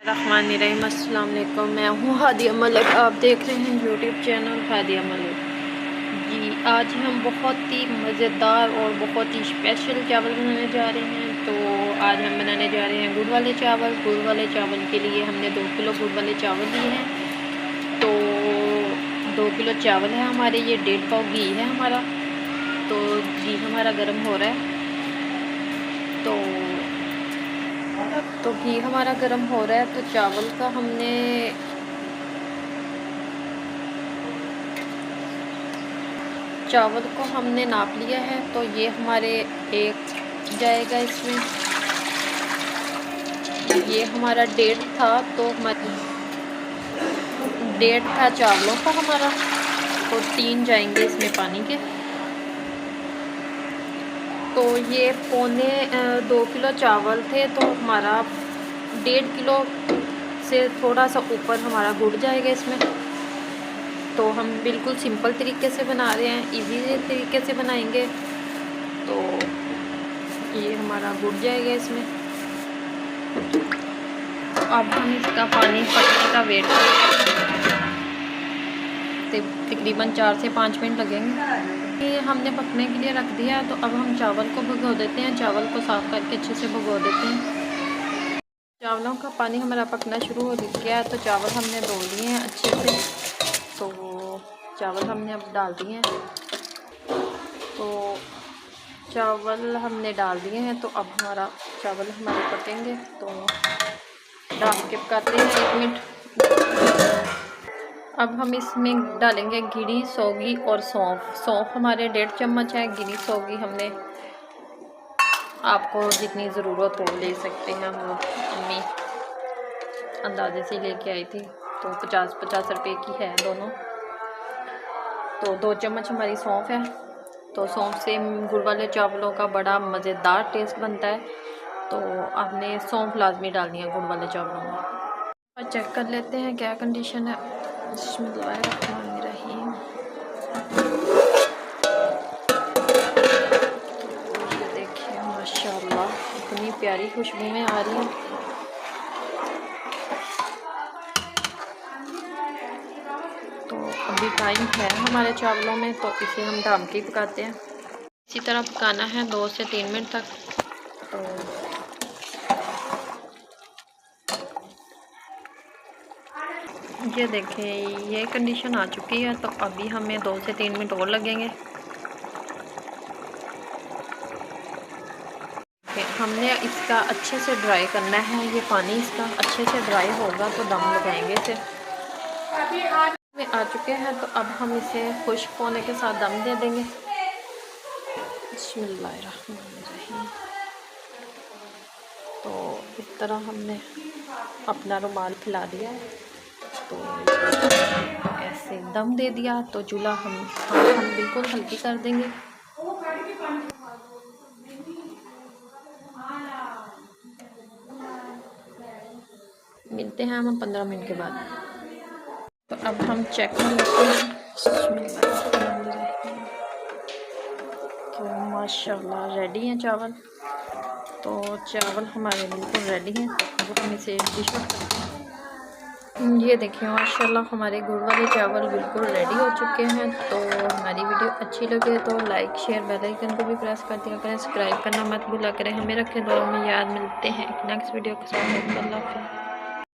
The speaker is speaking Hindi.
रहमानिर्रहीम। अस्सलाम वालेकुम। मैं हूँ हादिया मलिक, आप देख रहे हैं यूट्यूब चैनल हादिया मलिक। जी, आज हम बहुत ही मज़ेदार और बहुत ही स्पेशल चावल बनाने जा रहे हैं। तो आज हम बनाने जा रहे हैं गुड़ वाले चावल। गुड़ वाले चावल के लिए हमने 2 किलो गुड़ वाले चावल लिए हैं। तो 2 किलो चावल है हमारे, ये 1.5 पाव घी है हमारा। तो घी हमारा गर्म हो रहा है। तो घी हमारा गर्म हो रहा है। तो चावल का हमने चावल को हमने नाप लिया है। तो ये हमारे एक जाएगा इसमें। ये हमारा 1.5 था, तो हमारी 1.5 था चावलों का हमारा। तो 3 जाएंगे इसमें पानी के। तो ये 2 किलो चावल थे, तो हमारा 1.5 किलो से थोड़ा सा ऊपर हमारा गुड़ जाएगा इसमें। तो हम बिल्कुल सिंपल तरीके से बना रहे हैं, इजी तरीके से बनाएंगे। तो ये हमारा गुड़ जाएगा इसमें। तो अब हम इसका पानी पकने का वेट करेंगे। तकरीबन 4 से 5 मिनट लगेंगे। ये हमने पकने के लिए रख दिया। तो अब हम चावल को भिगो देते हैं। चावल को साफ़ करके अच्छे से भिगो देते हैं। चावलों का पानी हमारा पकना शुरू हो गया है। तो चावल हमने धो लिए हैं अच्छे से। तो चावल हमने अब डाल दिए हैं। तो चावल हमने डाल दिए हैं। तो अब हमारा चावल हमारे पकेंगे। तो डाल के पकाते हैं 1 मिनट। अब हम इसमें डालेंगे गिरी, सौगी और सौंफ। सौंफ हमारे 1.5 चम्मच है। गिरी सौगी हमने आपको जितनी ज़रूरत हो ले सकते हैं। वो अम्मी अंदाजे से लेके आई थी। तो 50-50 रुपये की है दोनों। तो 2 चम्मच हमारी सौंफ है। तो सौंफ से गुड़ वाले चावलों का बड़ा मज़ेदार टेस्ट बनता है। तो आपने सौंफ लाजमी डालनी है गुड़ वाले चावलों में। और चेक कर लेते हैं क्या कंडीशन है। बिस्मिल्लाहिर्रहमानिर्रहीम। ये देखिए माशाल्लाह इतनी प्यारी खुशबुएं आ रही हैं। तो अभी टाइम है हमारे चावलों में, तो इसे हम ढक के पकाते हैं। इसी तरह पकाना है 2 से 3 मिनट तक। तो ये देखें ये कंडीशन आ चुकी है। तो अभी हमें 2 से 3 मिनट और लगेंगे। हमने इसका अच्छे से ड्राई करना है। ये पानी इसका अच्छे से ड्राई होगा तो दम लगाएंगे इसे। में आ चुके हैं। तो अब हम इसे खुश्क होने के साथ दम दे देंगे। बिस्मिल्लाहिर्रहमानिर्रहीम। तो इस तरह हमने अपना रुमाल फैला दिया है। तो ऐसे दम दे दिया। तो चूल्हा हम बिल्कुल हल्की कर देंगे। मिलते हैं हम 15 मिनट के बाद। तो अब हम चेक कर लेते हैं। तो माशाल्लाह रेडी हैं चावल। तो चावल हमारे बिल्कुल रेडी हैं। तो अब हम इसे डिश आउट करते हैं। ये देखिए माशाल्लाह हमारे गुड़ वाले चावल बिल्कुल रेडी हो चुके हैं। तो हमारी वीडियो अच्छी लगे तो लाइक शेयर बेल आइकन को भी प्रेस कर दिया करें। सब्सक्राइब करना मत भूला करें। हमें रखें दुआ में याद। मिलते हैं एक नेक्स्ट वीडियो के साथ। अल्लाह हाफ़िज़।